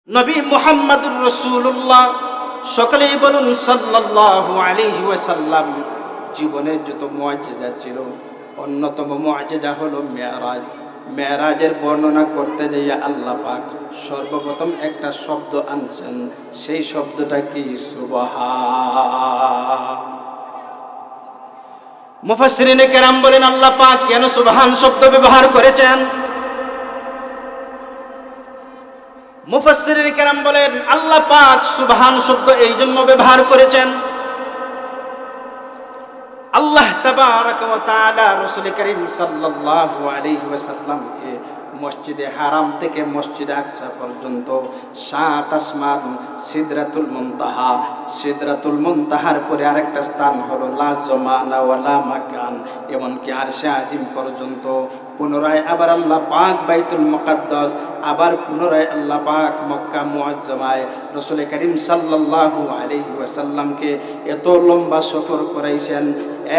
নবী মুহাম্মদুর রাসূলুল্লাহ সকলেই বলুন সাল্লাল্লাহু আলাইহি ওয়াসাল্লাম। জীবনের যত মুআজিজা ছিল অন্যতম মুআজিজা হলো মেরাজ। মেরাজের বর্ণনা করতে যাইয়া আল্লাহ পাক সর্বপ্রথম একটা শব্দ আনছেন, সেই শব্দটা কি? সুবহান। মুফাসসিরিনে কেরাম বলেন আল্লাহ পাক কেন সুবহান শব্দ ব্যবহার করেছেন? মুফাসসিরিনে কেরাম বলেন আল্লাহ পাক সুবহান শব্দ এই জন্য ব্যবহার করেছেন, আল্লাহ তাবারাকা ওয়া তাআলা রাসূল করিম সাল্লাল্লাহু আলাইহি ওয়াসাল্লামকে মসজিদে হারাম থেকে মসজিদে আকসা পর্যন্ত 7 আসমান, সিদরাতুল মুনতাহা, সিদরাতুল মুনতাহার পরে আরেকটা স্থান হলো লা জামানা ওয়া লা মাকান, এমনকি আরশে আজিম পর্যন্ত, পুনরায় আবার আল্লাহ পাক বাইতুল মুকাদ্দাস, আবার পুনরায় আল্লাহ পাক মক্কা মুআজ্জামায় রাসূল করিম সাল্লাল্লাহু আলাইহি ওয়াসাল্লামকে এত লম্বা সফর করাইছেন।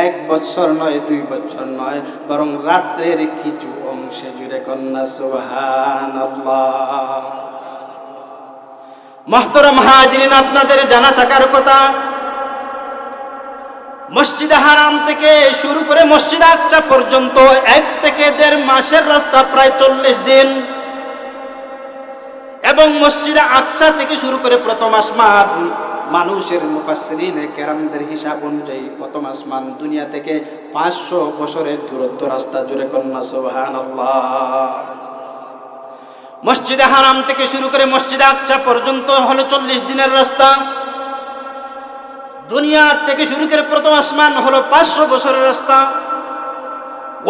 1 বছর নয়, 2 বছর নয়, বরং রাত্রের কিছু অংশে জুড়ে কন্যা সুবহানাল্লাহ। মুহতারাম হাজিরিন, আপনাদের জানা থাকার কথা, মসজিদে হারাম থেকে শুরু করে মসজিদ আকসা পর্যন্ত 1 থেকে 1.5 মাসের রাস্তা, প্রায় 40 দিন। এবং মসজিদে আকসা থেকে শুরু করে প্রথম আসমান, মানুষের মুফাসসিরিনে কেরামদের হিসাব অনুযায়ী প্রথম আসমান দুনিয়া থেকে 500 বছরের দূরত্ব রাস্তা, জুড়ে কন্যা সুবহানাল্লাহ। মসজিদে হারাম থেকে শুরু করে মসজিদে আকসা পর্যন্ত হলো 40 দিনের রাস্তা। দুনিয়া থেকে শুরু করে প্রথম আসমান হলো 500 বছরের রাস্তা।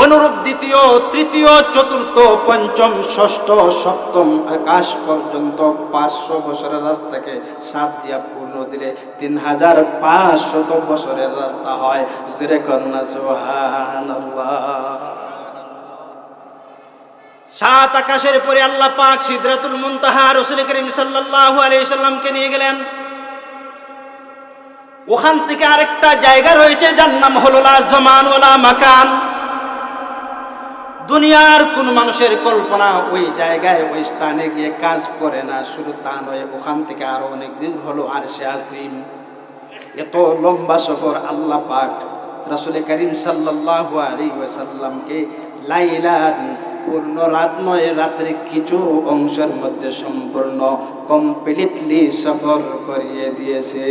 অনুরূপ দ্বিতীয়, তৃতীয়, চতুর্থ, পঞ্চম, ষষ্ঠ, সপ্তম আকাশ পর্যন্ত 500 বছরের রাস্তাকে 7 দিয়া পূর্ণ দিলে 3500 বছরের রাস্তা হয়। জোরে কন্যা সুবহানাল্লাহ। 7 আকাশের পরে আল্লাহ পাক সিদরাতুল মুনতাহা রাসূল করিম সাল্লাল্লাহু আলাইহি সাল্লামকে নিয়ে গেলেন। ওখান থেকে আরেকটা জায়গা রয়েছে যার নাম হলো লা জামান ওয়ালা মাকান। দুনিয়ার কোন মানুষের কল্পনা ওই জায়গায়, ওই স্থানে গিয়ে কাজ করে না। শুধু তা নয়, ওখান থেকে আরো অনেক দূর হলো আরশে আজিম। এত লম্বা সফর আল্লাহ পাক রাসূল করিম সাল্লাল্লাহু আলাইহি ওয়াসাল্লামকে লাইলাত, পূর্ণ রাত নয়, রাতের কিছু অংশের মধ্যে সম্পূর্ণ কমপ্লিটলি সফর করিয়ে দিয়েছে।